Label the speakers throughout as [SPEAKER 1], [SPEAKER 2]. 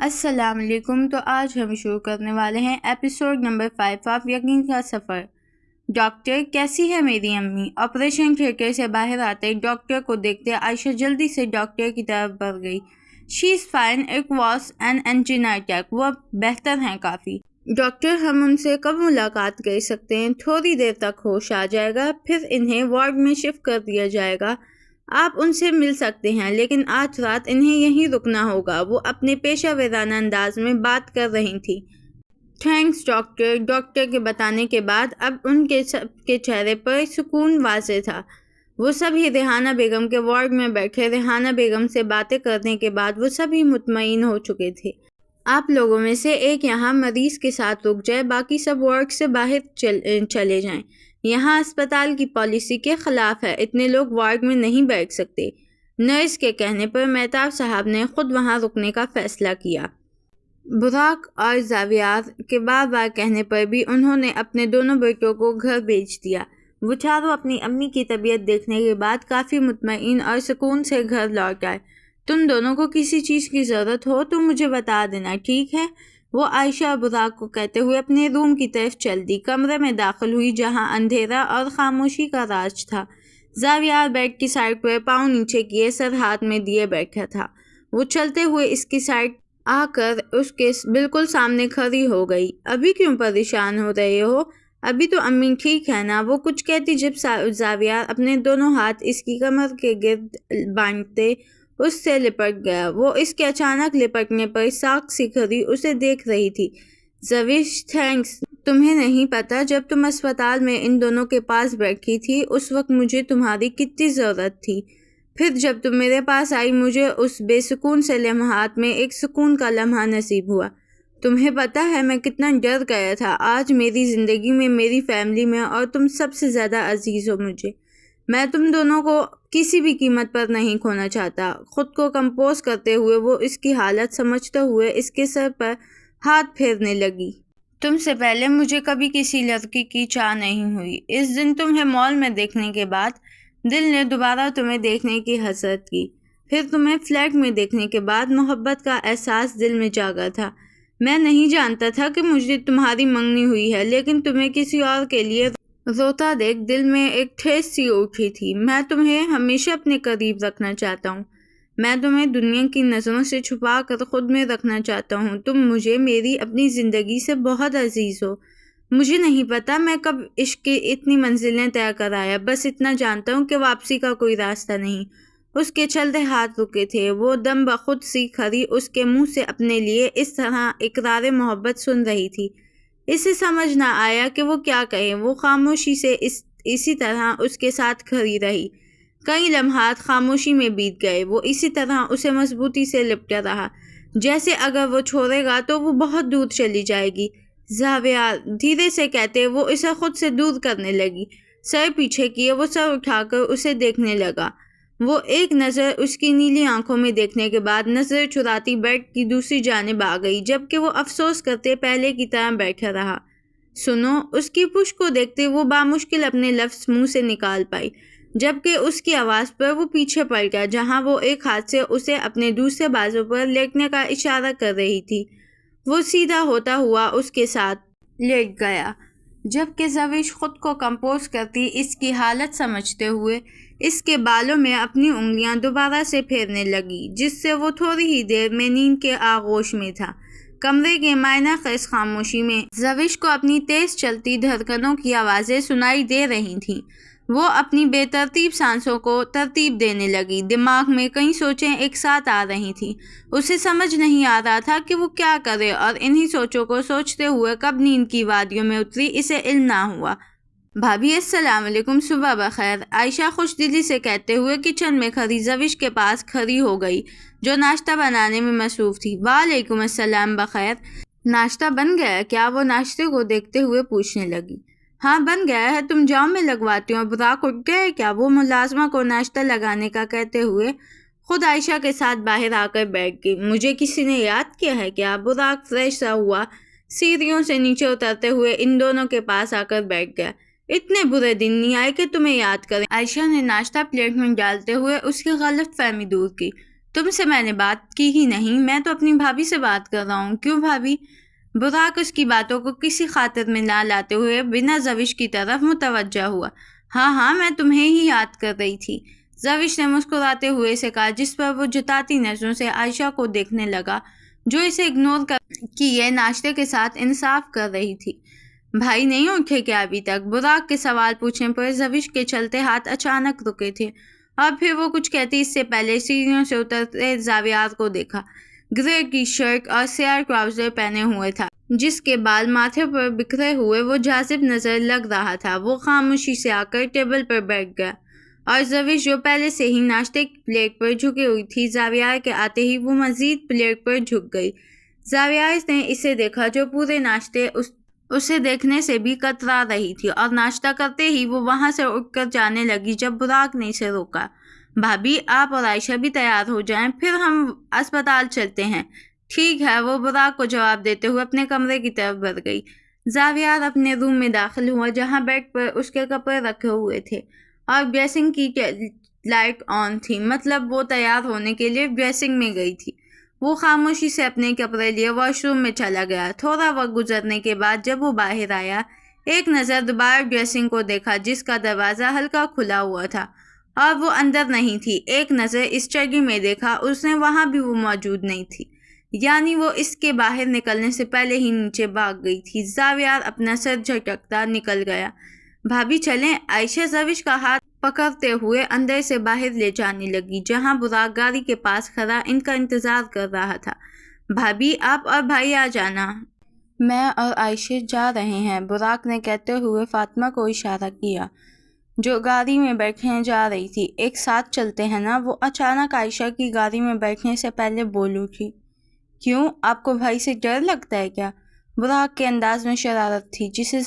[SPEAKER 1] السلام علیکم۔ تو آج ہم شروع کرنے والے ہیں ایپیسوڈ نمبر 5 آف یقین کا سفر۔ ڈاکٹر، کیسی ہے میری امی؟ آپریشن تھیٹر سے باہر آتے ڈاکٹر کو دیکھتے عائشہ جلدی سے ڈاکٹر کی طرف بڑھ گئی۔ She is fine, it was an engine attack, وہ بہتر ہیں کافی۔ ڈاکٹر، ہم ان سے کب ملاقات کر سکتے ہیں؟ تھوڑی دیر تک ہوش آ جائے گا، پھر انہیں وارڈ میں شفٹ کر دیا جائے گا۔ آپ ان سے مل سکتے ہیں، لیکن آج رات انہیں یہیں رکنا ہوگا۔ وہ اپنے پیشہ ورانہ انداز میں بات کر رہی تھی۔ Thanks doctor. ڈاکٹر کے بتانے کے بعد اب ان کے سب کے چہرے پر سکون واضح تھا۔ وہ سبھی ریحانہ بیگم کے وارڈ میں بیٹھے ریحانہ بیگم سے باتیں کرنے کے بعد وہ سبھی مطمئن ہو چکے تھے۔ آپ لوگوں میں سے ایک یہاں مریض کے ساتھ رک جائے، باقی سب وارڈ سے باہر چلے جائیں۔ یہاں اسپتال کی پالیسی کے خلاف ہے، اتنے لوگ وارڈ میں نہیں بیٹھ سکتے۔ نرس کے کہنے پر مہتاب صاحب نے خود وہاں رکنے کا فیصلہ کیا۔ براق اور زاویار کے بار بار کہنے پر بھی انہوں نے اپنے دونوں بیٹوں کو گھر بھیج دیا۔ وہ چاروں اپنی امی کی طبیعت دیکھنے کے بعد کافی مطمئن اور سکون سے گھر لوٹ آئے۔ تم دونوں کو کسی چیز کی ضرورت ہو تو مجھے بتا دینا، ٹھیک ہے؟ وہ عائشہ اور براق کو کہتے ہوئے اپنے روم کی طرف چل دی۔ کمرے میں داخل ہوئی جہاں اندھیرا اور خاموشی کا راج تھا۔ زاویار بیڈ کی سائڈ پر پاؤں نیچے کیے سر ہاتھ میں دیے بیٹھا تھا۔ وہ چلتے ہوئے اس کی سائڈ آ کر اس کے بالکل سامنے کھڑی ہو گئی۔ ابھی کیوں پریشان ہو رہے ہو؟ ابھی تو امی ٹھیک ہے نا؟ وہ کچھ کہتی جب زاویار اپنے دونوں ہاتھ اس کی کمر کے گرد باندھتے اس سے لپٹ گیا۔ وہ اس کے اچانک لپٹنے پر ساکھ سی کھڑی اسے دیکھ رہی تھی۔ زوش، تھینکس۔ تمہیں نہیں پتا جب تم اسپتال میں ان دونوں کے پاس بیٹھی تھی اس وقت مجھے تمہاری کتنی ضرورت تھی۔ پھر جب تم میرے پاس آئی مجھے اس بے سکون سے لمحات میں ایک سکون کا لمحہ نصیب ہوا۔ تمہیں پتا ہے میں کتنا ڈر گیا تھا۔ آج میری زندگی میں، میری فیملی میں، اور تم سب سے زیادہ عزیز ہو مجھے۔ میں تم دونوں کو کسی بھی قیمت پر نہیں کھونا چاہتا۔ خود کو کمپوز کرتے ہوئے وہ اس کی حالت سمجھتے ہوئے اس کے سر پر ہاتھ پھیرنے لگی۔ تم سے پہلے مجھے کبھی کسی لڑکی کی چاہ نہیں ہوئی۔ اس دن تمہیں مال میں دیکھنے کے بعد دل نے دوبارہ تمہیں دیکھنے کی حسرت کی۔ پھر تمہیں فلیٹ میں دیکھنے کے بعد محبت کا احساس دل میں جاگا تھا۔ میں نہیں جانتا تھا کہ مجھے تمہاری منگنی ہوئی ہے، لیکن تمہیں کسی اور کے لیے روتا دیکھ دل میں ایک ٹھیس سی اٹھی تھی۔ میں تمہیں ہمیشہ اپنے قریب رکھنا چاہتا ہوں۔ میں تمہیں دنیا کی نظروں سے چھپا کر خود میں رکھنا چاہتا ہوں۔ تم مجھے میری اپنی زندگی سے بہت عزیز ہو۔ مجھے نہیں پتا میں کب عشق کی اتنی منزلیں طے کر آیا، بس اتنا جانتا ہوں کہ واپسی کا کوئی راستہ نہیں۔ اس کے چلتے ہاتھ رکے تھے۔ وہ دم بخود سی کھڑی اس کے منہ سے اپنے لیے اس طرح اقرار محبت سن رہی تھی۔ اسے سمجھ نہ آیا کہ وہ کیا کہے۔ وہ خاموشی سے اسی طرح اس کے ساتھ کھڑی رہی۔ کئی لمحات خاموشی میں بیت گئے۔ وہ اسی طرح اسے مضبوطی سے لپٹا رہا، جیسے اگر وہ چھوڑے گا تو وہ بہت دور چلی جائے گی۔ زاویار، دھیرے سے کہتے وہ اسے خود سے دور کرنے لگی۔ سر پیچھے کیے وہ سر اٹھا کر اسے دیکھنے لگا۔ وہ ایک نظر اس کی نیلی آنکھوں میں دیکھنے کے بعد نظر چراتی بیڈ کی دوسری جانب آ گئی، جبکہ وہ افسوس کرتے پہلے کی طرح بیٹھا رہا۔ سنو، اس کی پشت کو دیکھتے وہ بامشکل اپنے لفظ منہ سے نکال پائی، جبکہ اس کی آواز پر وہ پیچھے پڑ گیا جہاں وہ ایک ہاتھ سے اسے اپنے دوسرے بازو پر لیٹنے کا اشارہ کر رہی تھی۔ وہ سیدھا ہوتا ہوا اس کے ساتھ لیٹ گیا، جبکہ زوش خود کو کمپوز کرتی اس کی حالت سمجھتے ہوئے اس کے بالوں میں اپنی انگلیاں دوبارہ سے پھیرنے لگی، جس سے وہ تھوڑی ہی دیر میں نیند کے آغوش میں تھا۔ کمرے کے معنی خیز خاموشی میں زوش کو اپنی تیز چلتی دھڑکنوں کی آوازیں سنائی دے رہی تھیں۔ وہ اپنی بے ترتیب سانسوں کو ترتیب دینے لگی۔ دماغ میں کئی سوچیں ایک ساتھ آ رہی تھیں۔ اسے سمجھ نہیں آ رہا تھا کہ وہ کیا کرے، اور انہی سوچوں کو سوچتے ہوئے کب نیند کی وادیوں میں اتری اسے علم نہ ہوا۔ بھابھی السلام علیکم، صبح بخیر، عائشہ خوش دلی سے کہتے ہوئے کچن میں کھڑی زوش کے پاس کھڑی ہو گئی، جو ناشتہ بنانے میں مصروف تھی۔ وعلیکم السلام، بخیر۔ ناشتہ بن گیا کیا؟ وہ ناشتے کو دیکھتے ہوئے پوچھنے لگی۔ ہاں بن گیا ہے، تم جاؤ میں لگواتی ہوں۔ براق اٹھ گئے کیا؟ وہ ملازمہ کو ناشتہ لگانے کا کہتے ہوئے خود عائشہ کے ساتھ باہر آ کر بیٹھ گئی۔ مجھے کسی نے یاد کیا ہے کیا؟ براق فریش سا ہوا سیڑھیوں سے نیچے اترتے ہوئے ان دونوں کے پاس آ کر بیٹھ گیا۔ اتنے برے دن نہیں آئے کہ تمہیں یاد کریں۔ عائشہ نے ناشتہ پلیٹ میں ڈالتے ہوئے اس کی غلط فہمی دور کی۔ تم سے میں نے بات کی ہی نہیں، میں تو اپنی بھابھی سے بات کر رہا ہوں۔ کیوں بھابھی؟ براق اس کی باتوں کو کسی خاطر میں نہ لاتے ہوئے بنا زوش کی طرف متوجہ ہوا۔ ہاں میں تمہیں ہی یاد کر رہی تھی، زوش نے مسکراتے ہوئے سے کہا، جس پر وہ جتاتی نظروں سے عائشہ کو دیکھنے لگا جو اسے اگنور کر کیے ناشتے کے ساتھ انصاف کر رہی تھی۔ بھائی نہیں اٹھے کیا ابھی تک؟ براق کے سوال پوچھنے پر زوش کے چلتے ہاتھ اچانک رکے تھے اور پھر وہ کچھ کہتی اس سے پہلے سیڑھیوں سے اترتے زاویار کو دیکھا۔ گرے ٹی شرٹ اور سیاہ ٹراؤزر پہنے ہوئے تھا، جس کے بال ماتھے پر بکھرے ہوئے وہ جاذب نظر لگ رہا تھا۔ وہ خاموشی سے آ کر ٹیبل پر بیٹھ گیا اور زوش جو پہلے سے ہی ناشتے کی پلیٹ پر جھکی ہوئی تھی، زاویار کے آتے ہی وہ مزید پلیٹ پر جھک گئی۔ زاویار نے اسے دیکھا جو پورے ناشتے اسے دیکھنے سے بھی کترا رہی تھی، اور ناشتہ کرتے ہی وہ وہاں سے اٹھ کر جانے لگی جب براق نے اسے روکا۔ بھابھی، آپ اور عائشہ بھی تیار ہو جائیں، پھر ہم اسپتال چلتے ہیں۔ ٹھیک ہے، وہ براق کو جواب دیتے ہوئے اپنے کمرے کی طرف بڑھ گئی۔ زاویار اپنے روم میں داخل ہوا جہاں بیڈ پر اس کے کپڑے رکھے ہوئے تھے اور ڈریسنگ کی لائٹ آن تھی، مطلب وہ تیار ہونے کے لیے ڈریسنگ میں گئی تھی۔ وہ خاموشی سے اپنے کپڑے لیے واش روم میں چلا گیا۔ تھوڑا وقت گزرنے کے بعد جب وہ باہر آیا، ایک نظر دوبارہ ڈریسنگ کو دیکھا جس کا دروازہ ہلکا کھلا ہوا تھا اور وہ اندر نہیں تھی۔ ایک نظر اس چگی میں دیکھا، اس نے وہاں بھی وہ موجود نہیں تھی، یعنی وہ اس کے باہر نکلنے سے پہلے ہی نیچے بھاگ گئی تھی۔ زاویار اپنا سر جھٹکتا نکل گیا۔ بھابھی چلیں، عائشہ زوش کا ہاتھ پکڑتے ہوئے اندر سے باہر لے جانے لگی جہاں براق گاڑی کے پاس کھڑا ان کا انتظار کر رہا تھا۔ بھابھی، آپ اور بھائی آ جانا، میں اور عائشہ جا رہے ہیں، براق نے کہتے ہوئے فاطمہ کو اشارہ کیا جو گاڑی میں بیٹھنے جا رہی تھی۔ ایک ساتھ چلتے ہیں نا؟ وہ اچانک عائشہ کی گاڑی میں بیٹھنے سے پہلے بول اٹھی۔ کیوں، آپ کو بھائی سے ڈر لگتا ہے کیا؟ براق کے انداز میں شرارت تھی جسے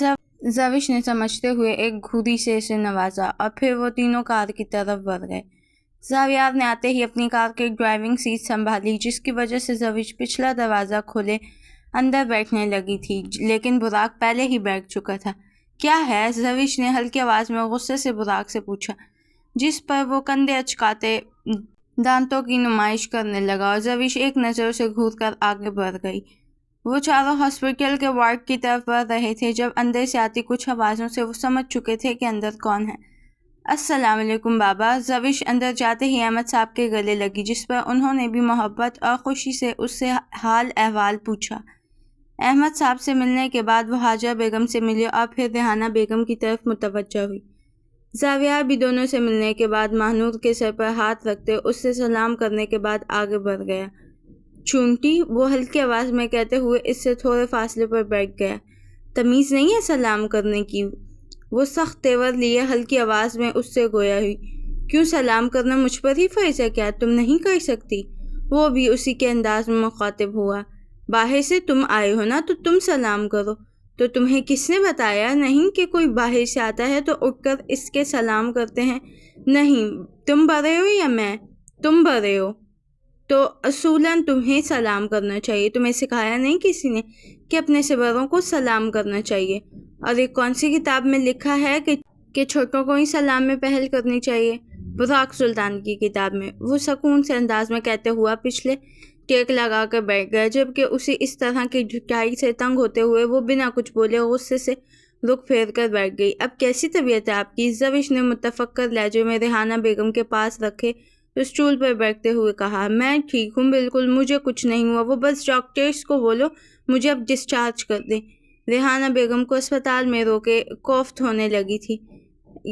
[SPEAKER 1] زوش نے سمجھتے ہوئے ایک گھوری سے اسے نوازا، اور پھر وہ تینوں کار کی طرف بڑھ گئے۔ زاویار نے آتے ہی اپنی کار کی ڈرائیونگ سیٹ سنبھالی جس کی وجہ سے زوش پچھلا دروازہ کھولے اندر بیٹھنے لگی تھی، لیکن براق پہلے ہی بیٹھ چکا تھا۔ کیا ہے؟ زوش نے ہلکی آواز میں غصے سے براق سے پوچھا، جس پر وہ کندھے اچکاتے دانتوں کی نمائش کرنے لگا، اور زوش ایک نظر سے گھور کر آگے بڑھ گئی۔ وہ چاروں ہاسپٹل کے وارڈ کی طرف بڑھ رہے تھے جب اندر سے آتی کچھ آوازوں سے وہ سمجھ چکے تھے کہ اندر کون ہے۔ السلام علیکم بابا۔ زوش اندر جاتے ہی احمد صاحب کے گلے لگی، جس پر انہوں نے بھی محبت اور خوشی سے اس سے حال احوال پوچھا۔ احمد صاحب سے ملنے کے بعد وہ حاجرہ بیگم سے ملی اور پھر ریحانہ بیگم کی طرف متوجہ ہوئی۔ زاویار بھی دونوں سے ملنے کے بعد ماہنور کے سر پر ہاتھ رکھتے اس سے سلام کرنے کے بعد آگے بڑھ گیا۔ چونٹی، وہ ہلکی آواز میں کہتے ہوئے اس سے تھوڑے فاصلے پر بیٹھ گیا۔ تمیز نہیں ہے سلام کرنے کی؟ وہ سخت تیور لیے ہلکی آواز میں اس سے گویا ہوئی۔ کیوں، سلام کرنا مجھ پر ہی فرض ہے کیا؟ تم نہیں کر سکتی؟ وہ بھی اسی کے انداز میں مخاطب ہوا۔ باہر سے تم آئے ہو نا، تو تم سلام کرو۔ تو تمہیں کس نے بتایا نہیں کہ کوئی باہر سے آتا ہے تو اٹھ کر اس کے سلام کرتے ہیں؟ نہیں، تم بڑے ہو یا میں؟ تم بڑے ہو تو اصولاً تمہیں سلام کرنا چاہیے۔ تمہیں سکھایا نہیں کسی نے کہ اپنے سے بڑوں کو سلام کرنا چاہیے؟ اور یہ کون سی کتاب میں لکھا ہے کہ چھوٹوں کو ہی سلام میں پہل کرنی چاہیے؟ براق سلطان کی کتاب میں، وہ سکون سے انداز میں کہتے ہوا پچھلے ٹیک لگا کر بیٹھ گیا، جبکہ اسے اس طرح کی جھٹائی سے تنگ ہوتے ہوئے وہ بنا کچھ بولے غصے سے رخ پھیر کر بیٹھ گئی۔ اب کیسی طبیعت ہے آپ کی؟ زوش نے متفکر لہجے میں ریحانہ بیگم کے پاس رکھے اسٹول پر بیٹھتے ہوئے کہا۔ میں ٹھیک ہوں بالکل، مجھے کچھ نہیں ہوا۔ وہ بس ڈاکٹرز کو بولو مجھے اب ڈسچارج کر دیں۔ ریحانہ بیگم کو اسپتال میں رو کے کوفت ہونے لگی تھی۔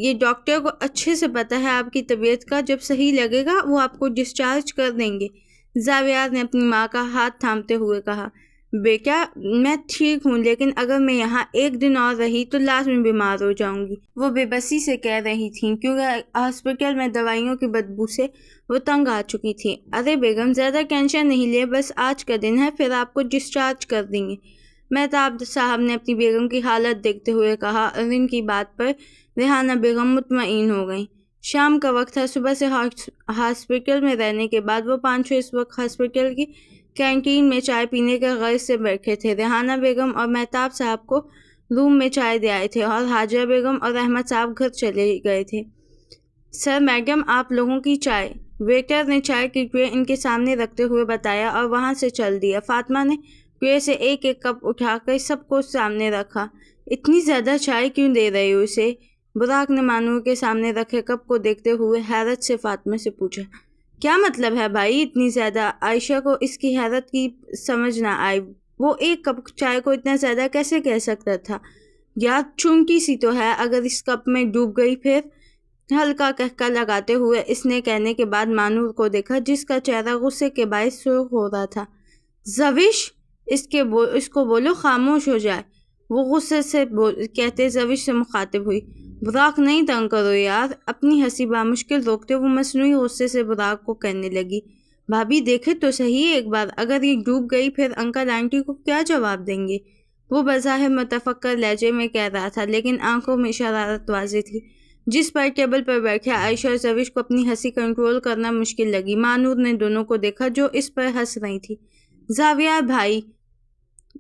[SPEAKER 1] یہ ڈاکٹر کو اچھے سے پتہ ہے آپ کی طبیعت کا، جب صحیح لگے گا وہ آپ کو ڈسچارج کر دیں گے۔ زاویار نے اپنی ماں کا ہاتھ تھامتے ہوئے کہا۔ بیٹا، میں ٹھیک ہوں، لیکن اگر میں یہاں ایک دن اور رہی تو لازمی بیمار ہو جاؤں گی، وہ بے بسی سے کہہ رہی تھیں، کیونکہ ہاسپٹل میں دوائیوں کی بدبو سے وہ تنگ آ چکی تھی۔ ارے بیگم، زیادہ ٹینشن نہیں لے، بس آج کا دن ہے، پھر آپ کو ڈسچارج کر دیں گے، مہتاب صاحب نے اپنی بیگم کی حالت دیکھتے ہوئے کہا، اور ان کی بات پر ریحانہ بیگم مطمئن ہو گئیں۔ شام کا وقت تھا۔ صبح سے ہاسپٹل میں رہنے کے بعد وہ پانچوں اس وقت ہاسپٹل کی کینٹین میں چائے پینے کے غرض سے بیٹھے تھے۔ ریحانہ بیگم اور مہتاب صاحب کو روم میں چائے دے آئے تھے اور حاجرہ بیگم اور احمد صاحب گھر چلے گئے تھے۔ سر، میڈم، آپ لوگوں کی چائے۔ ویٹر نے چائے کی ٹرے ان کے سامنے رکھتے ہوئے بتایا اور وہاں سے چل دیا۔ فاطمہ نے ٹرے سے ایک ایک کپ اٹھا کر سب کو سامنے رکھا۔ اتنی زیادہ چائے کیوں دے رہے ہو اسے؟ براق نے مانور کے سامنے رکھے کپ کو دیکھتے ہوئے حیرت سے فاطمہ سے پوچھا۔ کیا مطلب ہے بھائی اتنی زیادہ؟ عائشہ کو اس کی حیرت کی سمجھ نہ آئی۔ وہ ایک کپ چائے کو اتنا زیادہ کیسے کہہ سکتا تھا؟ یار چونٹی سی تو ہے، اگر اس کپ میں ڈوب گئی پھر؟ ہلکا کہکہ لگاتے ہوئے اس نے کہنے کے بعد مانور کو دیکھا جس کا چہرہ غصے کے باعث سرخ ہو رہا تھا۔ زوش اس کو بولو خاموش ہو جائے، وہ غصے سے کہتے زوش سے مخاطب ہوئی۔ براق نہیں تنگ کرو یار، اپنی ہنسی بامشکل روکتے وہ مصنوعی غصے سے براق کو کہنے لگی۔ بھابھی دیکھے تو صحیح ایک بار، اگر یہ ڈوب گئی پھر انکل آنٹی کو کیا جواب دیں گے؟ وہ بظاہر متفکر لہجے میں کہہ رہا تھا لیکن آنکھوں میں شرارت واضح تھی۔ جس پر ٹیبل پر بیٹھے عائشہ اور زوش کو اپنی ہنسی کنٹرول کرنا مشکل لگی۔ مانور نے دونوں کو دیکھا جو اس پر ہنس رہی تھی۔ زاویار بھائی،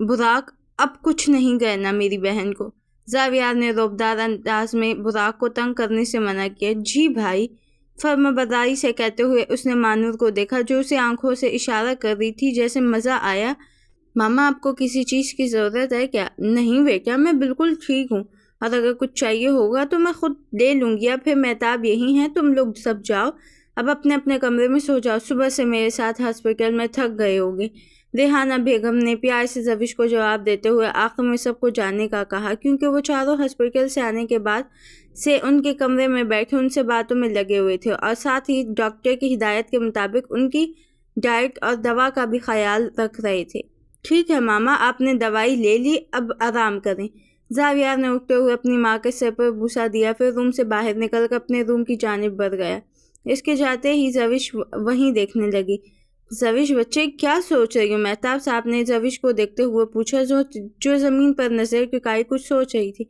[SPEAKER 1] براق اب کچھ نہیں کہنا میری بہن کو۔ زاویار نے رعبدار انداز میں براق کو تنگ کرنے سے منع کیا۔ جی بھائی، فرمانبرداری سے کہتے ہوئے اس نے مانور کو دیکھا جو اسے آنکھوں سے اشارہ کر رہی تھی جیسے مزہ آیا۔ ماما آپ کو کسی چیز کی ضرورت ہے کیا؟ نہیں بیٹا، میں بالکل ٹھیک ہوں، اور اگر کچھ چاہیے ہوگا تو میں خود لے لوں گی۔ یا پھر مہتاب یہی ہیں، تم لوگ سب جاؤ اب اپنے اپنے کمرے میں سو جاؤ، صبح سے میرے ساتھ ہاسپٹل میں تھک گئے ہوگے۔ ریحانہ بیگم نے پیار سے زوش کو جواب دیتے ہوئے آخر میں سب کو جانے کا کہا کیونکہ وہ چاروں ہاسپٹل سے آنے کے بعد سے ان کے کمرے میں بیٹھے ان سے باتوں میں لگے ہوئے تھے اور ساتھ ہی ڈاکٹر کی ہدایت کے مطابق ان کی ڈائٹ اور دوا کا بھی خیال رکھ رہے تھے۔ ٹھیک ہے ماما، آپ نے دوائی لے لی، اب آرام کریں۔ زاویار نے اٹھتے ہوئے اپنی ماں کے سر پر بوسہ دیا، پھر روم سے باہر نکل کر اپنے روم کی جانب بڑھ گیا۔ اس کے جاتے ہی زوش وہیں دیکھنے لگی۔ زوش بچے کیا سوچ رہی ہو؟ مہتاب صاحب نے زوش کو دیکھتے ہوئے پوچھا جو زمین پر نظر ٹکائے کچھ سوچ رہی تھی۔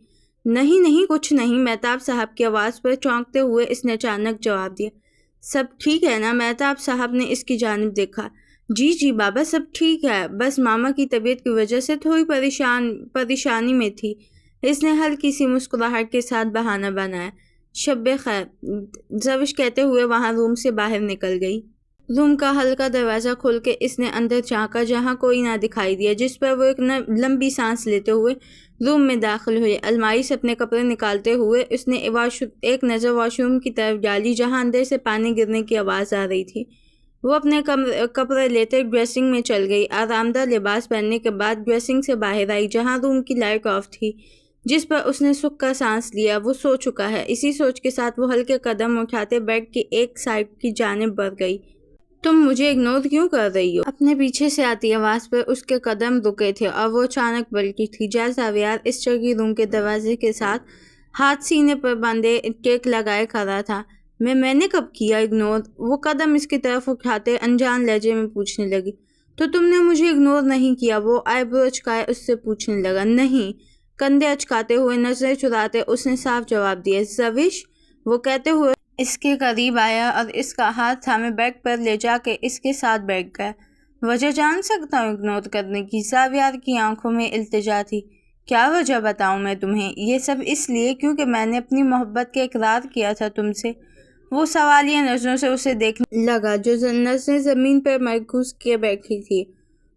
[SPEAKER 1] نہیں کچھ نہیں، مہتاب صاحب کی آواز پر چونکتے ہوئے اس نے اچانک جواب دیا۔ سب ٹھیک ہے نا؟ مہتاب صاحب نے اس کی جانب دیکھا۔ جی بابا سب ٹھیک ہے، بس ماما کی طبیعت کی وجہ سے تھوڑی پریشانی میں تھی۔ اس نے ہلکی سی مسکراہٹ کے ساتھ بہانہ بنایا۔ شب خیر، زوش کہتے ہوئے وہاں روم سے باہر نکل گئی۔ روم کا ہلکا دروازہ کھول کے اس نے اندر جھانکا جہاں کوئی نہ دکھائی دیا، جس پر وہ ایک لمبی سانس لیتے ہوئے روم میں داخل ہوئے۔ الماری سے اپنے کپڑے نکالتے ہوئے اس نے ایک نظر واش روم کی طرف ڈالی جہاں اندر سے پانی گرنے کی آواز آ رہی تھی۔ وہ اپنے کپڑے لیتے ڈریسنگ میں چل گئی۔ آرام دہ لباس پہننے کے بعد ڈریسنگ سے باہر آئی جہاں روم کی لائٹ آف تھی، جس پر اس نے سکھ کا سانس لیا۔ وہ سو چکا ہے۔ اسی سوچ کے ساتھ وہ ہلکے قدم اٹھاتے بیڈ کی ایک سائڈ کی جانب بڑھ گئی۔ تم مجھے اگنور کیوں کر رہی ہو؟ اپنے پیچھے سے آتی آواز پر اس کے قدم رکے تھے اور وہ اچانک پلٹی تھی۔ زاویار اس چرکی روم کے دروازے کے ساتھ ہاتھ سینے پر باندھے ٹیک لگائے کھڑا تھا۔ میں نے کب کیا اگنور؟ وہ قدم اس کی طرف اٹھاتے انجان لہجے میں پوچھنے لگی۔ تو تم نے مجھے اگنور نہیں کیا؟ وہ آئی برو اچکائے اس سے پوچھنے لگا۔ نہیں، کندھے اچکاتے ہوئے نظریں چراتے اس نے صاف جواب دیا۔ زوش، وہ کہتے ہوئے اس کے قریب آیا اور اس کا ہاتھ تھامے بیڈ پر لے جا کے اس کے ساتھ بیٹھ گیا۔ وجہ جان سکتا ہوں اگنور کرنے کی؟ زاویار کی آنکھوں میں التجا تھی۔ کیا وجہ بتاؤں میں تمہیں؟ یہ سب اس لیے کیونکہ میں نے اپنی محبت کا اقرار کیا تھا تم سے۔ وہ سوالیہ نظروں سے اسے دیکھنے لگا جو نظریں زمین پر مرکوز کیے بیٹھی تھی،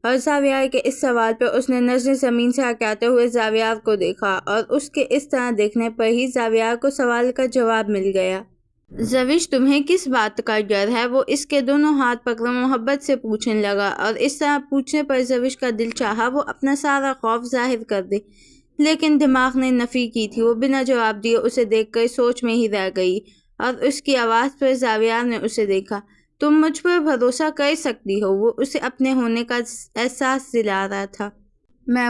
[SPEAKER 1] اور زاویار کے اس سوال پر اس نے نظریں زمین سے ہٹاتے ہوئے زاویار کو دیکھا، اور اس کے اس طرح دیکھنے پر ہی زاویار کو سوال کا جواب مل گیا۔ زوش، تمہیں کس بات کا ڈر ہے؟ وہ اس کے دونوں ہاتھ پکڑے محبت سے پوچھنے لگا، اور اس طرح پوچھنے پر زوش کا دل چاہا وہ اپنا سارا خوف ظاہر کر دے، لیکن دماغ نے نفی کی تھی۔ وہ بنا جواب دیے اسے دیکھ کر سوچ میں ہی رہ گئی، اور اس کی آواز پر زاویار نے اسے دیکھا۔ تم مجھ پر بھروسہ کر سکتی ہو، وہ اسے اپنے ہونے کا احساس دلا رہا تھا۔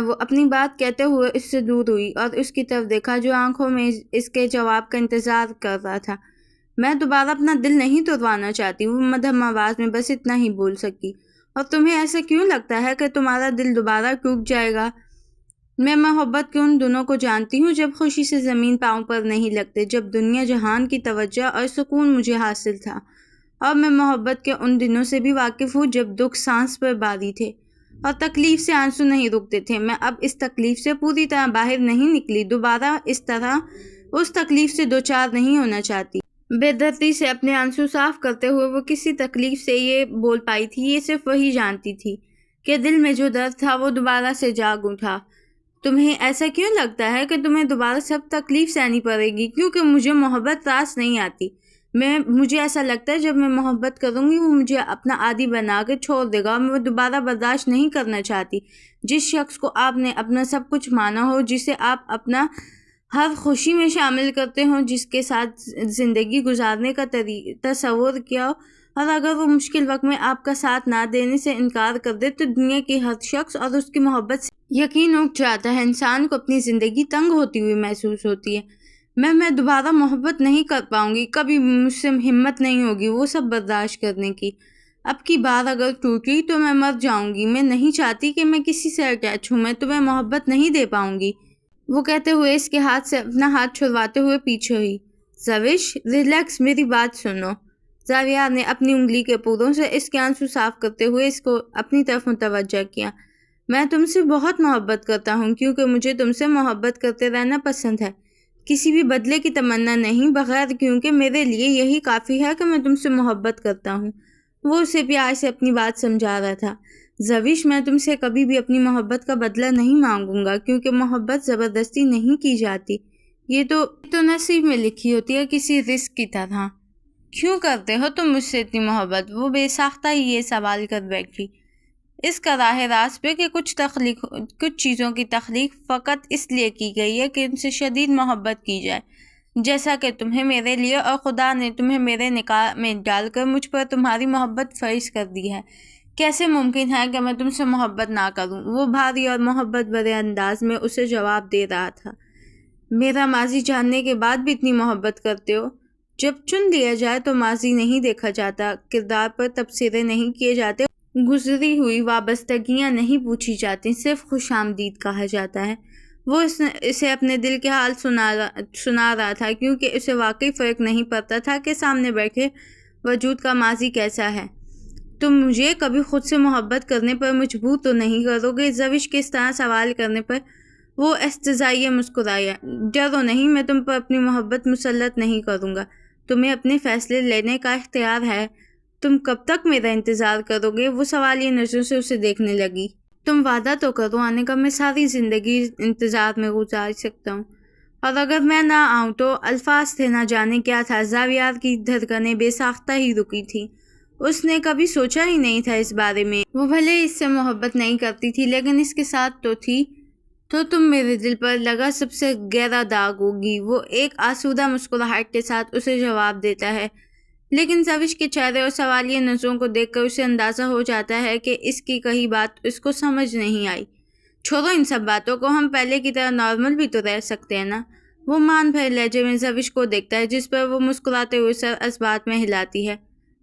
[SPEAKER 1] وہ اپنی بات کہتے ہوئے اس سے دور ہوئی اور اس کی طرف دیکھا جو آنکھوں میں اس کے جواب کا انتظار کر رہا تھا۔ میں دوبارہ اپنا دل نہیں توڑوانا چاہتی، وہ مدھم آواز میں بس اتنا ہی بول سکی۔ اور تمہیں ایسا کیوں لگتا ہے کہ تمہارا دل دوبارہ ٹوٹ جائے گا؟ میں محبت کے ان دنوں کو جانتی ہوں جب خوشی سے زمین پاؤں پر نہیں لگتے، جب دنیا جہان کی توجہ اور سکون مجھے حاصل تھا، اور میں محبت کے ان دنوں سے بھی واقف ہوں جب دکھ سانس پر باری تھے اور تکلیف سے آنسو نہیں رکتے تھے۔ میں اب اس تکلیف سے پوری طرح باہر نہیں نکلی، دوبارہ اس طرح اس تکلیف سے دوچار نہیں ہونا چاہتی۔ بے دردی سے اپنے آنسو صاف کرتے ہوئے وہ کسی تکلیف سے یہ بول پائی تھی، یہ صرف وہی جانتی تھی کہ دل میں جو درد تھا وہ دوبارہ سے جاگ اٹھا۔ تمہیں ایسا کیوں لگتا ہے کہ تمہیں دوبارہ سب تکلیف سہنی پڑے گی؟ کیونکہ مجھے محبت راس نہیں آتی۔ مجھے ایسا لگتا ہے جب میں محبت کروں گی وہ مجھے اپنا عادی بنا کے چھوڑ دے گا، اور میں دوبارہ برداشت نہیں کرنا چاہتی۔ جس شخص کو آپ نے اپنا سب کچھ مانا ہو، جسے آپ اپنا ہر خوشی میں شامل کرتے ہوں، جس کے ساتھ زندگی گزارنے کا تصور کیا ہو، اور اگر وہ مشکل وقت میں آپ کا ساتھ نہ دینے سے انکار کر دے تو دنیا کے ہر شخص اور اس کی محبت سے یقین اٹھ جاتا ہے۔ انسان کو اپنی زندگی تنگ ہوتی ہوئی محسوس ہوتی ہے۔ میں دوبارہ محبت نہیں کر پاؤں گی، کبھی مجھ سے ہمت نہیں ہوگی وہ سب برداشت کرنے کی۔ اب کی بار اگر ٹوٹی تو میں مر جاؤں گی۔ میں نہیں چاہتی کہ میں کسی سے اٹیچ ہوں، میں تمہیں محبت نہیں دے پاؤں گی، وہ کہتے ہوئے اس کے ہاتھ سے اپنا ہاتھ چھڑواتے ہوئے پیچھے ہوئی۔ زوش، ریلیکس، میری بات سنو۔ زاویہ نے اپنی انگلی کے پوروں سے اس کے آنسو صاف کرتے ہوئے اس کو اپنی طرف متوجہ کیا۔ میں تم سے بہت محبت کرتا ہوں، کیونکہ مجھے تم سے محبت کرتے رہنا پسند ہے، کسی بھی بدلے کی تمنا نہیں، بغیر کیونکہ میرے لیے یہی کافی ہے کہ میں تم سے محبت کرتا ہوں۔ وہ اسے پیار سے اپنی بات سمجھا رہا تھا۔ زوش، میں تم سے کبھی بھی اپنی محبت کا بدلہ نہیں مانگوں گا، کیونکہ محبت زبردستی نہیں کی جاتی، یہ تو نصیب میں لکھی ہوتی ہے، کسی رزق کی طرح۔ کیوں کرتے ہو تم مجھ سے اتنی محبت؟ وہ بے ساختہ ہی یہ سوال کر بیٹھی۔ اس کا راہ راست پہ کہ کچھ چیزوں کی تخلیق فقط اس لیے کی گئی ہے کہ ان سے شدید محبت کی جائے، جیسا کہ تمہیں میرے لیے، اور خدا نے تمہیں میرے نکاح میں ڈال کر مجھ پر تمہاری محبت فرض کر دی ہے۔ کیسے ممکن ہے کہ میں تم سے محبت نہ کروں؟ وہ بھاری اور محبت بھرے انداز میں اسے جواب دے رہا تھا۔ میرا ماضی جاننے کے بعد بھی اتنی محبت کرتے ہو؟ جب چن لیا جائے تو ماضی نہیں دیکھا جاتا، کردار پر تبصرے نہیں کیے جاتے، گزری ہوئی وابستگیاں نہیں پوچھی جاتی، صرف خوش آمدید کہا جاتا ہے۔ وہ اسے اپنے دل کے حال سنا رہا تھا، کیونکہ اسے واقعی فرق نہیں پڑتا تھا کہ سامنے بیٹھے وجود کا ماضی کیسا ہے۔ تم مجھے کبھی خود سے محبت کرنے پر مجبور تو نہیں کرو گے؟ زوش کے اس طرح سوال کرنے پر وہ استہزائیہ مسکرایا۔ ڈرو نہیں، میں تم پر اپنی محبت مسلط نہیں کروں گا، تمہیں اپنے فیصلے لینے کا اختیار ہے۔ تم کب تک میرا انتظار کرو گے؟ وہ سوالیہ نظروں سے اسے دیکھنے لگی۔ تم وعدہ تو کرو آنے کا، میں ساری زندگی انتظار میں گزار سکتا ہوں، اور اگر میں نہ آؤں تو؟ الفاظ تھے، نہ جانے کیا تھا۔ زاویہ کی دھڑکنیں بے ساختہ ہی رکی تھیں۔ اس نے کبھی سوچا ہی نہیں تھا اس بارے میں۔ وہ بھلے اس سے محبت نہیں کرتی تھی، لیکن اس کے ساتھ تو تھی۔ تو تم میرے دل پر لگا سب سے گہرا داغ ہوگی، وہ ایک آسودہ مسکراہٹ کے ساتھ اسے جواب دیتا ہے۔ لیکن زوش کے چہرے اور سوالیہ نظروں کو دیکھ کر اسے اندازہ ہو جاتا ہے کہ اس کی کہی بات اس کو سمجھ نہیں آئی۔ چھوڑو ان سب باتوں کو، ہم پہلے کی طرح نارمل بھی تو رہ سکتے ہیں نا؟ وہ مان بھر لہجے میں زوش کو دیکھتا ہے، جس پر وہ مسکراتے ہوئے سر اس بات میں ہلاتی ہے۔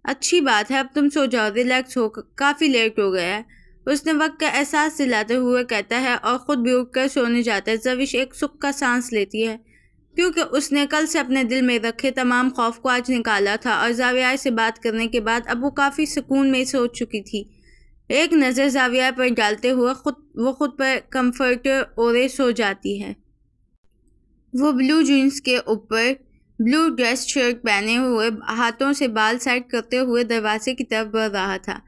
[SPEAKER 1] اچھی بات ہے، اب تم سو جاؤ، ریلیکس ہو، کافی لیٹ ہو گیا ہے، اس نے وقت کا احساس دلاتے ہوئے کہتا ہے، اور خود بھی اٹھ کر سونے جاتا ہے۔ زوش ایک سکھ کا سانس لیتی ہے، کیونکہ اس نے کل سے اپنے دل میں رکھے تمام خوف کو آج نکالا تھا، اور زاویہ سے بات کرنے کے بعد اب وہ کافی سکون میں سو چکی تھی۔ ایک نظر زاویہ پر ڈالتے ہوئے وہ خود پر کمفرٹر اوڑھے سو جاتی ہے۔ وہ بلو جینس کے اوپر بلو ڈریس شرٹ پہنے ہوئے ہاتھوں سے بال سیٹ کرتے ہوئے دروازے کی طرف بڑھ رہا تھا۔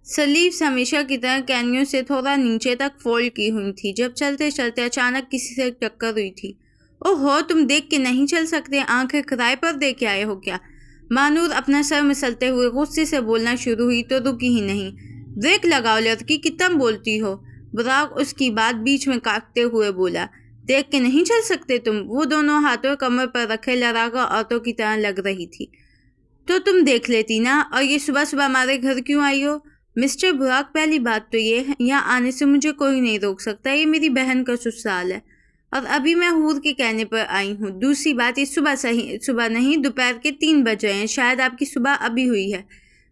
[SPEAKER 1] سلیوز ہمیشہ کی طرح کینیوں سے تھوڑا نیچے تک فولڈ کی ہوئی تھی۔ جب چلتے چلتے اچانک کسی سے ٹکر ہوئی تھی۔ اوہو، تم دیکھ کے نہیں چل سکتے؟ آنکھیں کرائے پر دے کے آئے ہو کیا؟ مانور اپنا سر مسلتے ہوئے غصے سے بولنا شروع ہوئی تو رکی ہی نہیں۔ بریک لگاؤ لڑکی، کتنا بولتی ہو؟ براق اس کی بات بیچ میں کاٹتے ہوئے بولا۔ دیکھ کے نہیں چل سکتے تم؟ وہ دونوں ہاتھوں کمر پر رکھے لڑاکا عورتوں کی طرح لگ رہی تھی۔ تو تم دیکھ لیتی نا، اور یہ صبح صبح ہمارے گھر کیوں آئی ہو؟ مسٹر براق، پہلی بات تو یہ یہاں آنے سے مجھے کوئی نہیں روک سکتا، یہ میری بہن کا سسرال ہے، اور ابھی میں حور کے کہنے پر آئی ہوں۔ دوسری بات، یہ صبح نہیں، دوپہر کے 3 بج رہے ہیں، شاید آپ کی صبح ابھی ہوئی ہے۔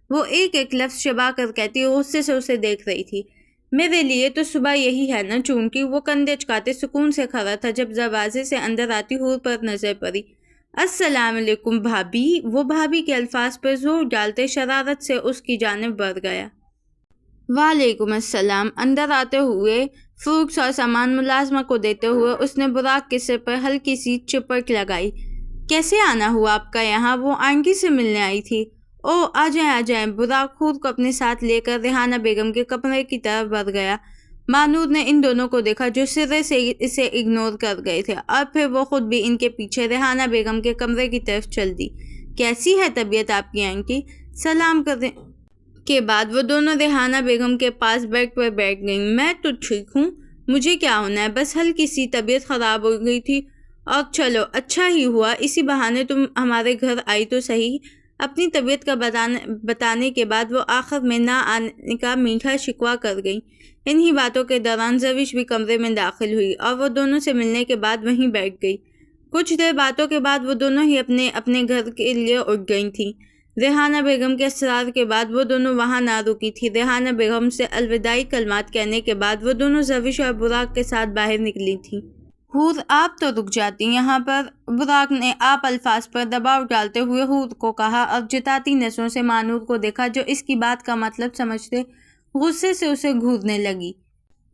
[SPEAKER 1] وہ ایک ایک لفظ چبا کر کہتی غصے سے اسے دیکھ رہی تھی۔ میرے لیے تو صبح یہی ہے نا چونٹی۔ وہ کندھے چکاتے سکون سے کھڑا تھا جب دروازے سے اندر آتی حور پر نظر پڑی۔ السلام علیکم بھابی، وہ بھابی کے الفاظ پر زور ڈالتے شرارت سے اس کی جانب بڑھ گیا۔ وعلیکم السلام۔ اندر آتے ہوئے فروٹس اور سامان ملازمہ کو دیتے ہوئے اس نے براق کے سر پر ہلکی سی چپٹ لگائی۔ کیسے آنا ہوا آپ کا یہاں؟ وہ آنٹی سے ملنے آئی تھی۔ او آ جائیں۔ براق خود کو اپنے ساتھ لے کر ریحانہ بیگم کے کمرے کی طرف بڑھ گیا۔ مانور نے ان دونوں کو دیکھا جو سرے سے اسے اگنور کر گئے تھے، اور پھر وہ خود بھی ان کے پیچھے ریحانہ بیگم کے کمرے کی طرف چل دی۔ کیسی ہے طبیعت آپ کی آنٹی؟ سلام کرنے کے بعد وہ دونوں ریحانہ بیگم کے پاس بیڈ پر بیٹھ گئیں۔ میں تو ٹھیک ہوں، مجھے کیا ہونا ہے، بس ہلکی سی طبیعت خراب ہو گئی تھی، اور چلو اچھا ہی ہوا اسی بہانے تم ہمارے گھر آئی تو صحیح۔ اپنی طبیعت کا بتانے کے بعد وہ آخر میں نہ آنے کا میٹھا شکوہ کر گئی۔ انہی باتوں کے دوران زویش بھی کمرے میں داخل ہوئی اور وہ دونوں سے ملنے کے بعد وہیں بیٹھ گئی۔ کچھ دیر باتوں کے بعد وہ دونوں ہی اپنے گھر کے لیے اٹھ گئی تھیں۔ ریحانہ بیگم کے اصرار کے بعد وہ دونوں وہاں نہ رکی تھی۔ ریحانہ بیگم سے الوداعی کلمات کہنے کے بعد وہ دونوں زویش اور براق کے ساتھ باہر نکلی تھیں۔ حور آپ تو رک جاتی یہاں پر، براق نے آپ الفاظ پر دباؤ ڈالتے ہوئے حور کو کہا اور جتاتی نظروں سے مانور کو دیکھا جو اس کی بات کا مطلب سمجھتے غصے سے اسے گھورنے لگی۔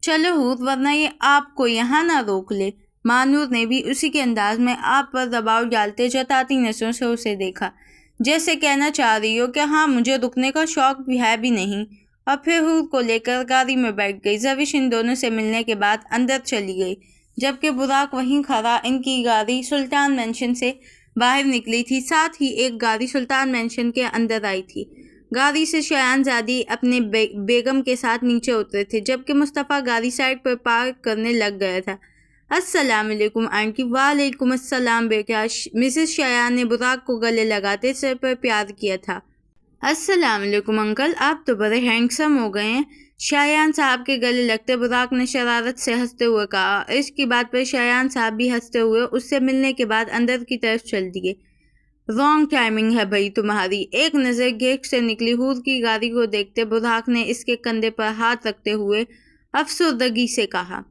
[SPEAKER 1] چلو حور، ورنہ یہ آپ کو یہاں نہ روک لے۔ مانور نے بھی اسی کے انداز میں آپ پر دباؤ ڈالتے جتاتی نظروں سے اسے دیکھا، جیسے کہنا چاہ رہی ہو کہ ہاں مجھے رکنے کا شوق بھی ہے بھی نہیں، اور پھر حور کو لے کر گاڑی میں بیٹھ گئی۔ زویش ان دونوں سے ملنے کے بعد اندر چلی گئی، جبکہ براق وہیں کھڑا۔ ان کی گاڑی سلطان مینشن سے باہر نکلی تھی، ساتھ ہی ایک گاڑی سلطان مینشن کے اندر آئی تھی۔ گاڑی سے شایان زادی اپنے بیگم کے ساتھ نیچے اترے تھے، جبکہ مصطفیٰ گاڑی سائڈ پر پارک کرنے لگ گیا تھا۔ السلام علیکم آنٹی۔ وعلیکم السلام بیٹا۔ مسز شایان نے براق کو گلے لگاتے سر پر پیار کیا تھا۔ السلام علیکم انکل، آپ تو بڑے ہینڈسم ہو گئے ہیں۔ شایان صاحب کے گلے لگتے براق نے شرارت سے ہنستے ہوئے کہا۔ اس کی بات پر شایان صاحب بھی ہنستے ہوئے اس سے ملنے کے بعد اندر کی طرف چل دیے۔ رانگ ٹائمنگ ہے بھائی تمہاری۔ ایک نظر گیٹ سے نکلی حور کی گاڑی کو دیکھتے براق نے اس کے کندھے پر ہاتھ رکھتے ہوئے افسردگی سے کہا،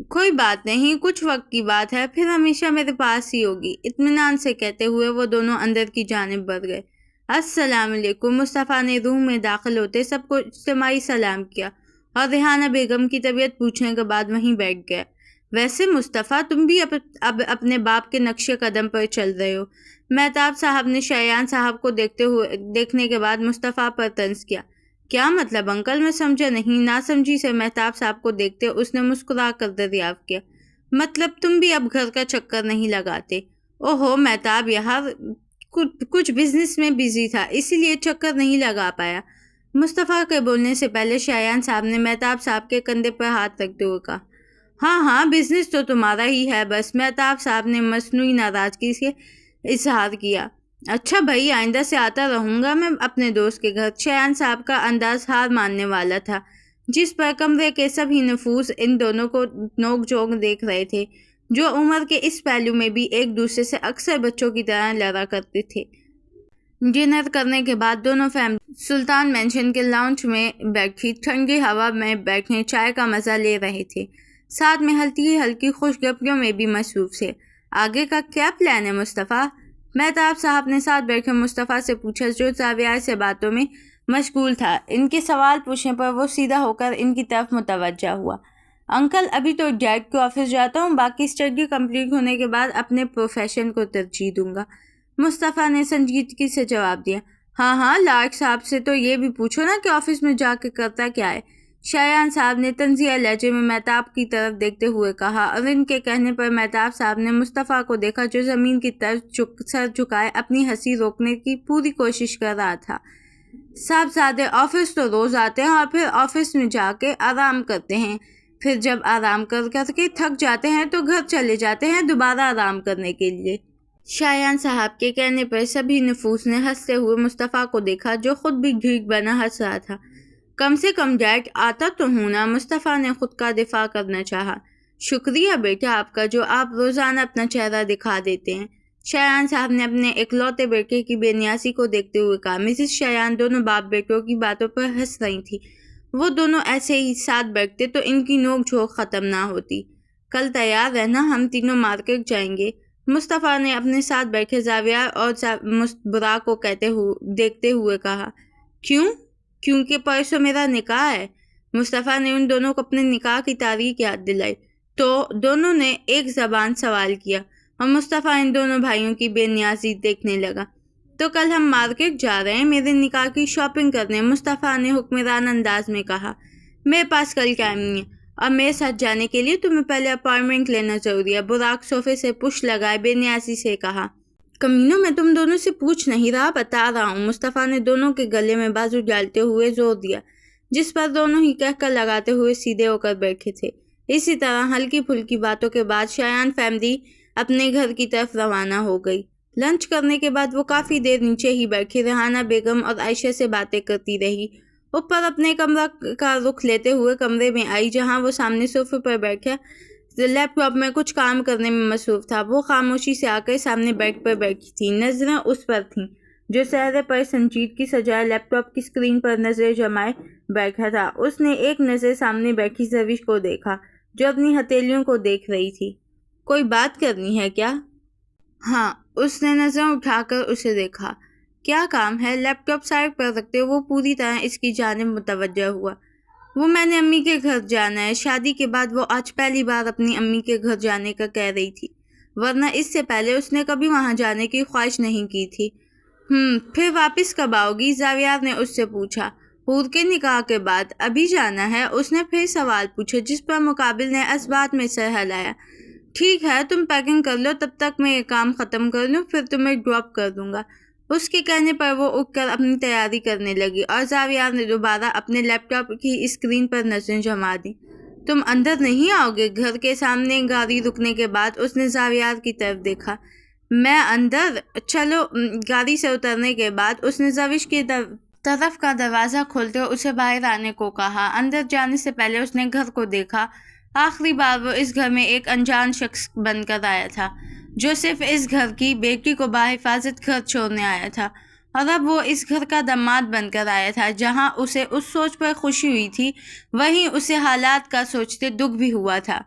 [SPEAKER 1] کوئی بات نہیں، کچھ وقت کی بات ہے، پھر ہمیشہ میرے پاس ہی ہوگی، اطمینان سے کہتے ہوئے وہ دونوں اندر کی جانب بڑھ گئے۔ السلام علیکم۔ مصطفیٰ نے روم میں داخل ہوتے سب کو اجتماعی سلام کیا اور ریحانہ بیگم کی طبیعت پوچھنے کے بعد وہیں بیٹھ گیا۔ ویسے مصطفیٰ، تم بھی اب اپنے باپ کے نقش قدم پر چل رہے ہو۔ مہتاب صاحب نے شایان صاحب کو دیکھنے کے بعد مصطفیٰ پر طنز کیا۔ کیا مطلب انکل؟ میں سمجھا نہیں۔ ناسمجھی سے مہتاب صاحب کو دیکھتے اس نے مسکرا کر دریافت کیا، مطلب تم بھی اب گھر کا چکر نہیں لگاتے؟ اوہو مہتاب، یہاں کچھ بزنس میں بزی تھا، اسی لیے چکر نہیں لگا پایا۔ مصطفیٰ کے بولنے سے پہلے شایان صاحب نے مہتاب صاحب کے کندھے پر ہاتھ رکھتے ہوئے کہا، ہاں بزنس تو تمہارا ہی ہے بس۔ مہتاب صاحب نے مصنوعی ناراضگی سے اظہار کیا۔ اچھا بھائی، آئندہ سے آتا رہوں گا میں اپنے دوست کے گھر۔ شایان صاحب کا انداز ہار ماننے والا تھا، جس پر کمرے کے سبھی نفوس ان دونوں کو نوک جھونک دیکھ رہے تھے، جو عمر کے اس پہلو میں بھی ایک دوسرے سے اکثر بچوں کی طرح لڑا کرتے تھے۔ ڈنر کرنے کے بعد دونوں فیملی سلطان مینشن کے لاؤنج میں بیٹھی ٹھنڈی ہوا میں بیٹھے چائے کا مزہ لے رہے تھے، ساتھ میں ہلکی خوشگپیوں میں بھی مصروف تھے۔ آگے کا کیا پلان ہے مصطفیٰ؟ مہتاب صاحب نے ساتھ بیٹھے مصطفیٰ سے پوچھا، جو زاویہ سے باتوں میں مشغول تھا۔ ان کے سوال پوچھنے پر وہ سیدھا ہو کر ان کی طرف متوجہ ہوا۔ انکل، ابھی تو ڈیڈ کے آفس جاتا ہوں، باقی اسٹڈی کمپلیٹ ہونے کے بعد اپنے پروفیشن کو ترجیح دوں گا، مصطفیٰ نے سنجیدگی سے جواب دیا۔ ہاں، لارڈ صاحب سے تو یہ بھی پوچھو نا کہ آفس میں جا کے کرتا کیا ہے، شایان صاحب نے طنزیہ لہجے میں مہتاب کی طرف دیکھتے ہوئے کہا، اور ان کے کہنے پر مہتاب صاحب نے مصطفیٰ کو دیکھا جو زمین کی طرف سر جھکائے اپنی ہنسی روکنے کی پوری کوشش کر رہا تھا۔ صاحبزادے آفس تو روز آتے ہیں اور پھر آفس میں جا کے آرام کرتے ہیں، پھر جب آرام کر کے تھک جاتے ہیں تو گھر چلے جاتے ہیں دوبارہ آرام کرنے کے لیے۔ شایان صاحب کے کہنے پر سبھی نفوس نے ہنستے ہوئے مصطفیٰ کو دیکھا، جو خود بھی گھیگ بنا ہنس رہا تھا۔ کم سے کم ڈیڈ آتا تو ہوں نا، مصطفیٰ نے خود کا دفاع کرنا چاہا۔ شکریہ بیٹا آپ کا، جو آپ روزانہ اپنا چہرہ دکھا دیتے ہیں، شایان صاحب نے اپنے اکلوتے بیٹے کی بے نیازی کو دیکھتے ہوئے کہا۔ مسز شایان دونوں باپ بیٹوں کی باتوں پر ہنس رہی تھی۔ وہ دونوں ایسے ہی ساتھ بیٹھتے تو ان کی نوک جھونک ختم نہ ہوتی۔ کل تیار رہنا، ہم تینوں مارکیٹ جائیں گے، مصطفیٰ نے اپنے ساتھ بیٹھے زاویہ اور براق کو دیکھتے ہوئے کہا۔ کیونکہ پرسوں میرا نکاح ہے، مصطفیٰ نے ان دونوں کو اپنے نکاح کی تاریخ یاد دلائی، تو دونوں نے ایک زبان سوال کیا۔ اور مصطفیٰ ان دونوں بھائیوں کی بے نیازی دیکھنے لگا۔ تو کل ہم مارکیٹ جا رہے ہیں میرے نکاح کی شاپنگ کرنے، مصطفیٰ نے حکمران انداز میں کہا۔ میرے پاس کل ٹائم نہیں ہے اور میرے ساتھ جانے کے لیے تمہیں پہلے اپائنٹمنٹ لینا ضروری ہے، براق صوفے سے پش لگائے بے نیازی سے کہا۔ کمینوں، میں تم دونوں سے پوچھ نہیں رہا، بتا رہا ہوں، مصطفیٰ نے دونوں کے گلے میں بازو ڈالتے ہوئے زور دیا، جس پر دونوں ہی کہکہ لگاتے ہوئے سیدھے ہو کر بیٹھے تھے۔ اسی طرح ہلکی پھلکی باتوں کے بعد شایان فیملی اپنے گھر کی طرف روانہ ہو گئی۔ لنچ کرنے کے بعد وہ کافی دیر نیچے ہی بیٹھی ریحانہ بیگم اور عائشہ سے باتیں کرتی رہی۔ اوپر اپنے کمرہ کا رخ لیتے ہوئے کمرے میں آئی، جہاں وہ سامنے صوفے پر بیٹھا لیپ ٹاپ میں کچھ کام کرنے میں مصروف تھا۔ وہ خاموشی سے آ کر سامنے بیڈ پر بیٹھی تھی، نظریں اس پر تھیں جو چہرے پر سنجیدگی سجائے لیپ ٹاپ کی اسکرین پر نظر جمائے بیٹھا تھا۔ اس نے ایک نظر سامنے بیٹھی زویش کو دیکھا، جو اپنی ہتھیلیوں کو دیکھ رہی تھی۔ کوئی بات کرنی ہے کیا؟ ہاں، اس نے نظر اٹھا کر اسے دیکھا۔ کیا کام ہے؟ لیپ ٹاپ سائڈ پر رکھتے وہ پوری طرح اس کی جانب متوجہ ہوا۔ وہ میں نے امی کے گھر جانا ہے۔ شادی کے بعد وہ آج پہلی بار اپنی امی کے گھر جانے کا کہہ رہی تھی، ورنہ اس سے پہلے اس نے کبھی وہاں جانے کی خواہش نہیں کی تھی۔ پھر واپس کب آؤ گی؟ زاویار نے اس سے پوچھا۔ حور کے نکاح کے بعد۔ ابھی جانا ہے؟ اس نے پھر سوال پوچھا، جس پر مقابل نے اسبات میں سر ہلایا۔ ٹھیک ہے، تم پیکنگ کر لو، تب تک میں یہ کام ختم کر لوں، پھر تمہیں ڈراپ کر دوں گا۔ اس کے کہنے پر وہ اٹھ کر اپنی تیاری کرنے لگی اور زاویار نے دوبارہ اپنے لیپ ٹاپ کی اسکرین پر نظریں جما دیں۔ تم اندر نہیں آؤ گے؟ گھر کے سامنے گاڑی رکنے کے بعد اس نے زاویار کی طرف دیکھا۔ میں اندر؟ چلو۔ گاڑی سے اترنے کے بعد اس نے زویش کی طرف کا دروازہ کھولتے ہوئے اسے باہر آنے کو کہا۔ اندر جانے سے پہلے اس نے گھر کو دیکھا۔ آخری بار وہ اس گھر میں ایک انجان شخص بن کر آیا تھا، جو صرف اس گھر کی بیٹی کو بحفاظت گھر چھوڑنے آیا تھا، اور اب وہ اس گھر کا داماد بن کر آیا تھا۔ جہاں اسے اس سوچ پر خوشی ہوئی تھی، وہیں اسے حالات کا سوچتے دکھ بھی ہوا تھا۔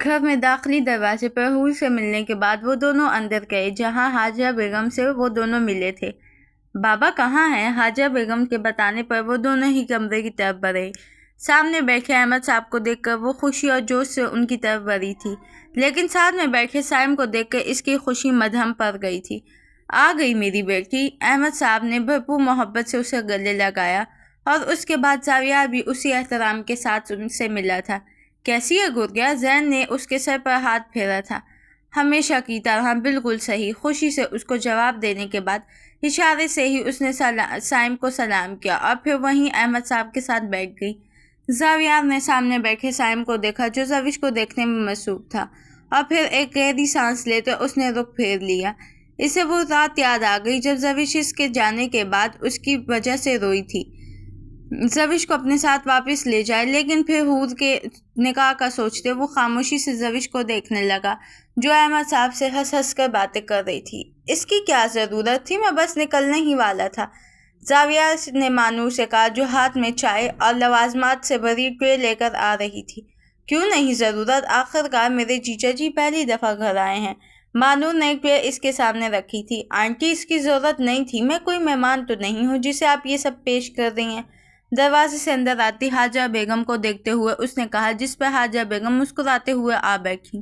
[SPEAKER 1] گھر میں داخلی دروازے پر حور سے ملنے کے بعد وہ دونوں اندر گئے، جہاں حاجہ بیگم سے وہ دونوں ملے تھے۔ بابا کہاں ہیں؟ حاجہ بیگم کے بتانے پر وہ دونوں ہی کمرے کی طرف بڑھے۔ سامنے بیٹھے احمد صاحب کو دیکھ کر وہ خوشی اور جوش سے ان کی طرف بڑھی تھی، لیکن ساتھ میں بیٹھے سائم کو دیکھ کر اس کی خوشی مدھم پڑ گئی تھی۔ آ گئی میری بیٹی؟ احمد صاحب نے بھرپور محبت سے اسے گلے لگایا، اور اس کے بعد زاویار بھی اسی احترام کے ساتھ ان سے ملا تھا۔ کیسی ہے گڑیا؟ زین نے اس کے سر پر ہاتھ پھیرا تھا۔ ہمیشہ کی طرح بالکل صحیح، خوشی سے اس کو جواب دینے کے بعد اشارے سے ہی اس نے سائم کو سلام کیا اور پھر وہیں احمد صاحب کے ساتھ بیٹھ گئی۔ زاویار نے سامنے بیٹھے سائم کو دیکھا، جو زویش کو دیکھنے میں مصروف تھا، اور پھر ایک گہری سانس لیتے اس نے رخ پھیر لیا۔ اسے وہ رات یاد آ گئی جب زویش اس کے جانے کے بعد اس کی وجہ سے روئی تھی۔ زویش کو اپنے ساتھ واپس لے جائے، لیکن پھر حور کے نکاح کا سوچتے وہ خاموشی سے زویش کو دیکھنے لگا، جو احمد صاحب سے ہنس ہنس کر باتیں کر رہی تھی۔ اس کی کیا ضرورت تھی؟ میں بس نکلنے ہی والا تھا، زاویار نے مانور سے کہا، جو ہاتھ میں چائے اور لوازمات سے بھری ٹرے لے کر آ رہی تھی۔ کیوں نہیں ضرورت؟ آخر کار میرے جیجا جی پہلی دفعہ گھر آئے ہیں۔ مانور نے ٹرے اس کے سامنے رکھی تھی۔ آنٹی، اس کی ضرورت نہیں تھی، میں کوئی مہمان تو نہیں ہوں جسے آپ یہ سب پیش کر رہی ہیں۔ دروازے سے اندر آتی حاجہ بیگم کو دیکھتے ہوئے اس نے کہا، جس پر حاجہ بیگم مسکراتے ہوئے آ بیٹھی۔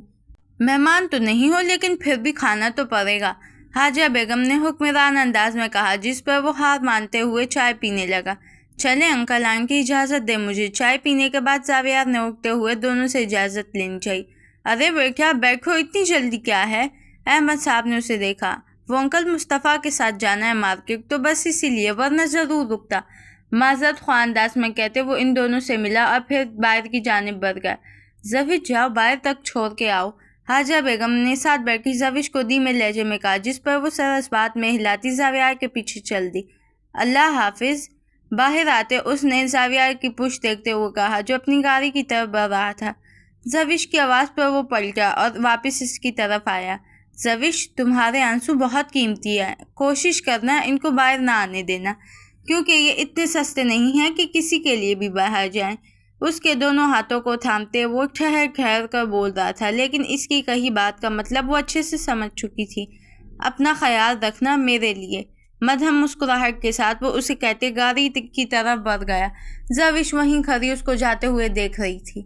[SPEAKER 1] مہمان تو نہیں ہو، لیکن پھر بھی کھانا تو پڑے گا، حاجہ بیگم نے حکمران انداز میں کہا، جس پر وہ ہار مانتے ہوئے چائے پینے لگا۔ چلیں انکل آنٹی، اجازت دیں مجھے۔ چائے پینے کے بعد زاویار نے اٹھتے ہوئے دونوں سے اجازت لینی چاہیے۔ ارے بیٹا بیٹھو، اتنی جلدی کیا ہے؟ احمد صاحب نے اسے دیکھا۔ وہ انکل مصطفیٰ کے ساتھ جانا ہے مارکیٹ، تو بس اسی لیے، ورنہ ضرور رکتا، معذرت خواہ انداز میں کہتے وہ ان دونوں سے ملا اور پھر باہر کی جانب بڑھ گیا۔ زویش جاؤ، باہر تک چھوڑ کے آؤ، حاجہ بیگم نے ساتھ بیٹھی زویش کو دھیمے لہجے میں کہا، جس پر وہ سر اس بات میں ہلاتی زاویار کے پیچھے چل دی۔ اللہ حافظ۔ باہر آتے اس نے زاویار کی پشت دیکھتے ہوئے کہا، جو اپنی گاڑی کی طرف بڑھ رہا تھا۔ زویش کی آواز پر وہ پلٹا اور واپس اس کی طرف آیا۔ زویش، تمہارے آنسو بہت قیمتی ہیں، کوشش کرنا ان کو باہر نہ آنے دینا، کیونکہ یہ اتنے سستے نہیں ہیں کہ کسی کے لیے بھی باہر جائیں۔ اس کے دونوں ہاتھوں کو تھامتے وہ ٹھہر ٹھہر کر بول رہا تھا، لیکن اس کی کہی بات کا مطلب وہ اچھے سے سمجھ چکی تھی۔ اپنا خیال رکھنا میرے لیے، مدھم مسکراہٹ کے ساتھ وہ اسے کہتے گاڑی کی طرف بڑھ گیا۔ زویش وہیں کھڑی اس کو جاتے ہوئے دیکھ رہی تھی۔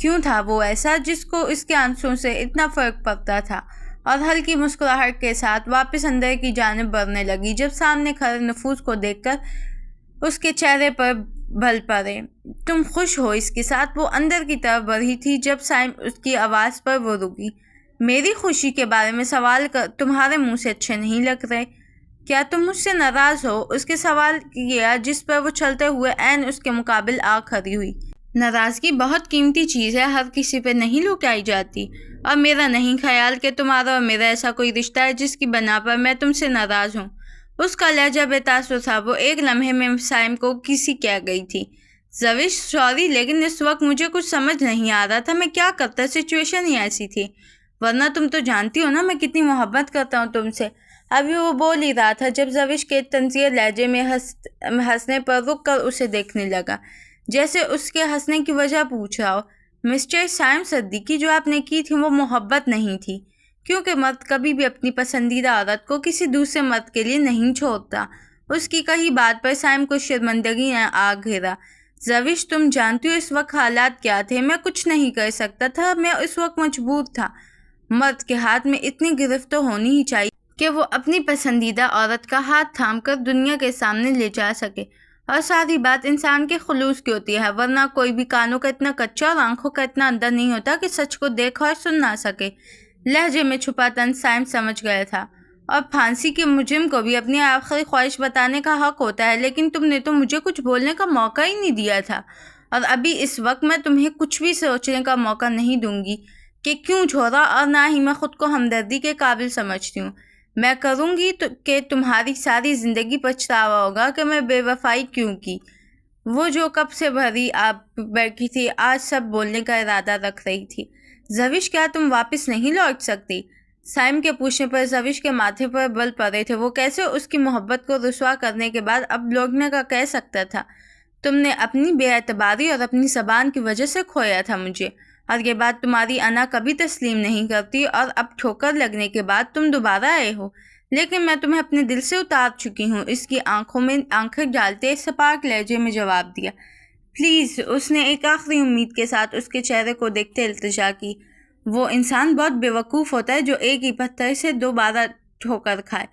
[SPEAKER 1] کیوں تھا وہ ایسا جس کو اس کے آنسوؤں سے اتنا فرق پڑتا تھا؟ اور ہلکی مسکراہٹ کے ساتھ واپس اندر کی جانب بڑھنے لگی جب سامنے کھڑے نفوذ کو دیکھ کر اس کے چہرے پر بل پڑے۔ تم خوش ہو اس کے ساتھ وہ اندر کی طرف بڑھی تھی جب سائم اس کی آواز پر وہ رکی۔ میری خوشی کے بارے میں سوال تمہارے منہ سے اچھے نہیں لگ رہے۔ کیا تم مجھ سے ناراض ہو؟ اس کے سوال کیا جس پر وہ چلتے ہوئے عین اس کے مقابل آ کھڑی ہوئی۔ ناراضگی بہت قیمتی چیز ہے، ہر کسی پہ نہیں لٹائی جاتی، اور میرا نہیں خیال کہ تمہارا اور میرا ایسا کوئی رشتہ ہے جس کی بنا پر میں تم سے ناراض ہوں۔ اس کا لہجہ بے تاثر تھا، وہ ایک لمحے میں سائم کو کسی کہہ گئی تھی۔ زوش سوری، لیکن اس وقت مجھے کچھ سمجھ نہیں آ رہا تھا میں کیا کرتا، سچویشن ہی ایسی تھی، ورنہ تم تو جانتی ہو نا میں کتنی محبت کرتا ہوں تم سے۔ ابھی وہ بول ہی رہا تھا جب زوش کے طنزیہ لہجے میں ہنسنے پر رک کر اسے دیکھنے لگا، جیسے اس کے ہنسنے کی وجہ پوچھ رہا ہو۔ مسٹر سائم صدیقی، جو آپ نے کی تھی وہ محبت نہیں تھی، کیونکہ مرد کبھی بھی اپنی پسندیدہ عورت کو کسی دوسرے مرد کے لیے نہیں چھوڑتا۔ اس کی کہی بات پر سائم کو شرمندگی نے آ گھیرا۔ زوش، تم جانتی ہو اس وقت حالات کیا تھے، میں کچھ نہیں کر سکتا تھا، میں اس وقت مجبور تھا۔ مرد کے ہاتھ میں اتنی گرفت تو ہونی ہی چاہیے کہ وہ اپنی پسندیدہ عورت کا ہاتھ تھام کر دنیا کے سامنے لے جا سکے، اور ساری بات انسان کے خلوص کی ہوتی ہے، ورنہ کوئی بھی کانوں کا اتنا کچا اور آنکھوں کا اتنا اندر نہیں ہوتا کہ سچ کو دیکھ اور سن نہ سکے۔ لہجے میں چھپا طنز سائم سمجھ گیا تھا، اور پھانسی کے مجرم کو بھی اپنی آخری خواہش بتانے کا حق ہوتا ہے، لیکن تم نے تو مجھے کچھ بولنے کا موقع ہی نہیں دیا تھا، اور ابھی اس وقت میں تمہیں کچھ بھی سوچنے کا موقع نہیں دوں گی کہ کیوں چھوڑا، اور نہ ہی میں خود کو ہمدردی کے قابل سمجھتی ہوں۔ میں کروں گی کہ تمہاری ساری زندگی پچھتاوا ہوگا کہ میں بے وفائی کیوں کی۔ وہ جو کب سے بھری آپ بیٹھی تھی آج سب بولنے کا ارادہ رکھ رہی تھی۔ زوش، کیا تم واپس نہیں لوٹ سکتی؟ سائم کے پوچھنے پر زوش کے ماتھے پر بل پڑے تھے، وہ کیسے اس کی محبت کو رسوا کرنے کے بعد اب لوٹنے کا کہہ سکتا تھا۔ تم نے اپنی بے اعتباری اور اپنی زبان کی وجہ سے کھویا تھا مجھے، اور یہ بات تمہاری انا کبھی تسلیم نہیں کرتی، اور اب ٹھوکر لگنے کے بعد تم دوبارہ آئے ہو، لیکن میں تمہیں اپنے دل سے اتار چکی ہوں۔ اس کی آنکھوں میں آنکھیں ڈالتے سپاک لہجے میں جواب دیا۔ پلیز، اس نے ایک آخری امید کے ساتھ اس کے چہرے کو دیکھتے التجا کی۔ وہ انسان بہت بیوقوف ہوتا ہے جو ایک ہی پتھر سے دوبارہ ٹھوکر کھائے،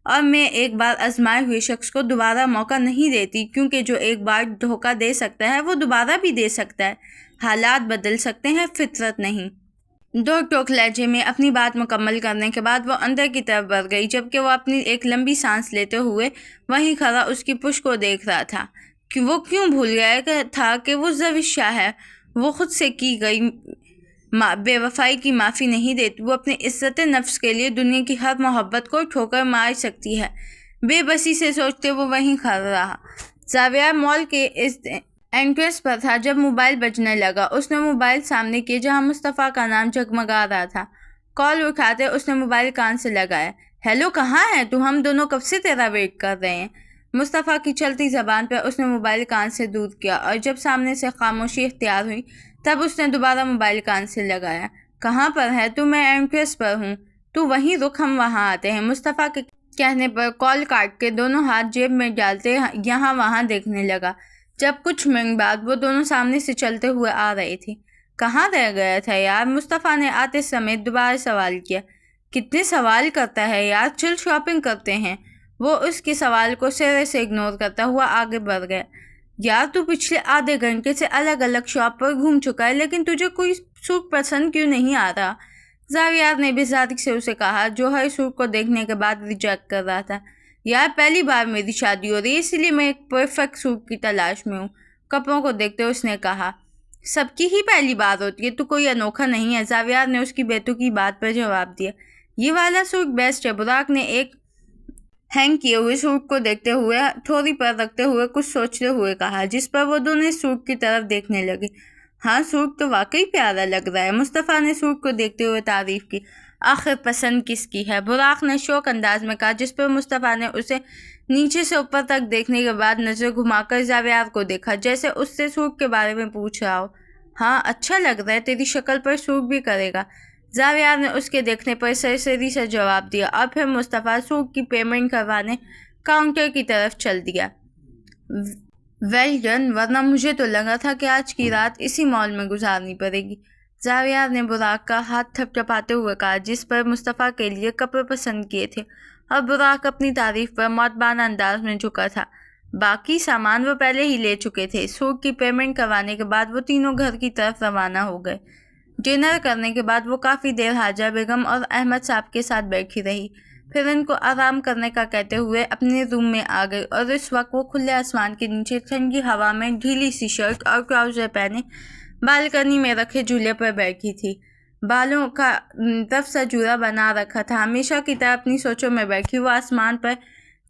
[SPEAKER 1] اور میں ایک بار آزمائے ہوئے شخص کو دوبارہ موقع نہیں دیتی، کیونکہ جو ایک بار دھوکہ دے سکتا ہے وہ دوبارہ بھی دے سکتا ہے۔ حالات بدل سکتے ہیں، فطرت نہیں۔ دو ٹوک لہجے میں اپنی بات مکمل کرنے کے بعد وہ اندر کی طرف بڑھ گئی، جبکہ وہ اپنی ایک لمبی سانس لیتے ہوئے وہیں کھڑا اس کی پشت کو دیکھ رہا تھا۔ کہ وہ کیوں بھول گیا تھا کہ وہ زوش شاہ ہے؟ وہ خود سے کی گئی بے وفائی کی معافی نہیں دیتی، وہ اپنی عزت نفس کے لیے دنیا کی ہر محبت کو ٹھوکر مار سکتی ہے۔ بے بسی سے سوچتے وہ وہیں کھڑا رہا۔ زاویہ مال کے اس انٹرنس پر تھا جب موبائل بجنے لگا۔ اس نے موبائل سامنے کیا جہاں مصطفیٰ کا نام جگمگا رہا تھا۔ کال اٹھاتے اس نے موبائل کان سے لگایا۔ ہیلو، کہاں ہے تو؟ ہم دونوں کب سے تیرا ویٹ کر رہے ہیں۔ مصطفیٰ کی چلتی زبان پر اس نے موبائل کان سے دور کیا، اور جب سامنے سے خاموشی اختیار ہوئی تب اس نے دوبارہ موبائل کان سے لگایا۔ کہاں پر ہے تو؟ میں انٹرنس پر ہوں، تو وہیں رک، ہم وہاں آتے ہیں۔ مصطفیٰ کے کہنے پر کال کاٹ کے دونوں ہاتھ جیب میں ڈالتے یہاں وہاں دیکھنے لگا۔ جب کچھ منٹ بعد وہ دونوں سامنے سے چلتے ہوئے آ رہے تھے۔ کہاں رہ گیا تھا یار؟ مصطفیٰ نے آتے سمیت دوبارہ سوال کیا۔ کتنے سوال کرتا ہے یار، چل شاپنگ کرتے ہیں۔ وہ اس کے سوال کو سرے سے اگنور کرتا ہوا آگے بڑھ گیا۔ یار، تو پچھلے آدھے گھنٹے سے الگ الگ شاپ پر گھوم چکا ہے، لیکن تجھے کوئی سوٹ پسند کیوں نہیں آ رہا؟ زاویہ نے بیزاری سے اسے کہا، جو ہر سوٹ کو دیکھنے کے بعد ریجیکٹ کر رہا تھا۔ یار، پہلی بار میری شادی ہو رہی ہے، اسی لیے میں ایک پرفیکٹ سوٹ کی تلاش میں ہوں۔ کپڑوں کو دیکھتے اس نے کہا، سب کی ہی پہلی بار ہوتی ہے، تو کوئی انوکھا نہیں ہے۔ زاویہ نے اس کی بیتوکی بات پر جواب دیا۔ یہ والا سوٹ بیسٹ ہے۔ براق نے ایک ہینگ کیے ہوئے سوٹ کو دیکھتے ہوئے ٹھوری پر رکھتے ہوئے کچھ سوچتے ہوئے کہا، جس پر وہ دونوں سوٹ کی طرف دیکھنے لگے۔ ہاں، سوٹ تو واقعی پیارا لگ رہا ہے۔ مصطفیٰ نے سوٹ کو دیکھتے ہوئے تعریف کی۔ آخر پسند کس کی ہے؟ براق نے شوق انداز میں کہا، جس پر مصطفیٰ نے اسے نیچے سے اوپر تک دیکھنے کے بعد نظر گھما کر زاویہ کو دیکھا، جیسے اس سے سوٹ کے بارے میں پوچھ رہا ہو۔ ہاں، اچھا لگ رہا ہے، تیری شکل پر سوٹ بھی کرے گا۔ زاویہ نے اس کے دیکھنے پر سرسری سے جواب دیا، اور پھر مصطفیٰ سوٹ کی پیمنٹ کروانے کاؤنٹر کی طرف چل دیا۔ ویل ڈن، ورنہ مجھے تو لگا تھا کہ آج کی رات اسی مال میں گزارنی پڑے گی۔ زاویار نے براق کا ہاتھ تھپتھپاتے ہوئے کہا، جس پر مصطفیٰ کے لیے کپڑے پسند کیے تھے، اور براق اپنی تعریف پر معتبانہ انداز میں جھکا تھا۔ باقی سامان وہ پہلے ہی لے چکے تھے۔ سوٹ کی پیمنٹ کروانے کے بعد وہ تینوں گھر کی طرف روانہ ہو گئے۔ ڈنر کرنے کے بعد وہ کافی دیر حاجہ بیگم اور احمد صاحب کے ساتھ بیٹھی رہی، پھر ان کو آرام کرنے کا کہتے ہوئے اپنے روم میں آ گئی، اور اس وقت وہ کھلے آسمان کے نیچے ٹھنڈی ہوا میں ڈھیلی سی شرٹ اور ٹراؤزر پہنے بالکنی میں رکھے جھولے پر بیٹھی تھی۔ بالوں کا تفصیل جورا بنا رکھا تھا، ہمیشہ کی طرح اپنی سوچوں میں بیٹھی وہ آسمان پر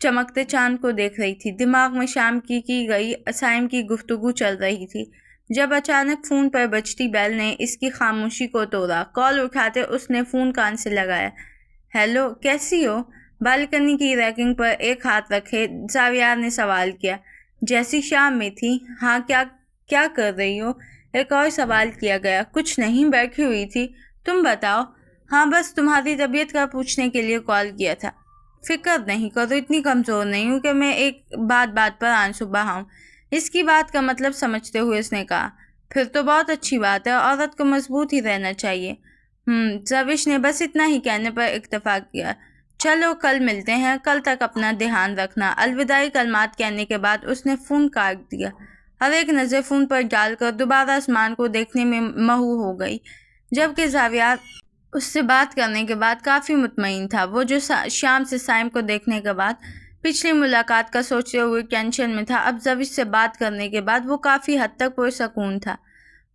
[SPEAKER 1] چمکتے چاند کو دیکھ رہی تھی۔ دماغ میں شام کی گئی اسائم کی گفتگو چل رہی تھی، جب اچانک فون پر بجتی بیل نے اس کی خاموشی کو توڑا۔ کال اٹھاتے اس نے فون کان سے لگایا۔ ہیلو، کیسی ہو؟ بالکنی کی ریکنگ پر ایک ہاتھ رکھے زاویار نے سوال کیا۔ جیسی شام میں تھی۔ ہاں، کیا کر رہی ہو؟ ایک اور سوال کیا گیا۔ کچھ نہیں، بیٹھی ہوئی تھی۔ تم بتاؤ۔ ہاں، بس تمہاری طبیعت کا پوچھنے کے لیے کال کیا تھا۔ فکر نہیں کرو، اتنی کمزور نہیں ہوں کہ میں ایک بات پر آنسو بہاؤں۔ اس کی بات کا مطلب سمجھتے ہوئے اس نے کہا، پھر تو بہت اچھی بات ہے، عورت کو مضبوط ہی رہنا چاہیے۔ زوش نے بس اتنا ہی کہنے پر اکتفا کیا۔ چلو کل ملتے ہیں، کل تک اپنا دھیان رکھنا۔ الوداعی کلمات کہنے کے بعد اس نے فون کاٹ دیا، اور ایک نظر فون پر ڈال کر دوبارہ آسمان کو دیکھنے میں مہو ہو گئی، جبکہ زاویار اس سے بات کرنے کے بعد کافی مطمئن تھا۔ وہ جو شام سے سائم کو دیکھنے کے بعد پچھلی ملاقات کا سوچتے ہوئے ٹینشن میں تھا، اب زوش سے بات کرنے کے بعد وہ کافی حد تک پرسکون تھا۔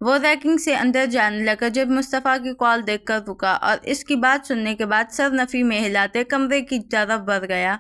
[SPEAKER 1] وہ ریکنگ سے اندر جانے لگا جب مصطفیٰ کی کال دیکھ کر رکا، اور اس کی بات سننے کے بعد سر نفی میں ہلاتے کمرے کی طرف بڑھ گیا۔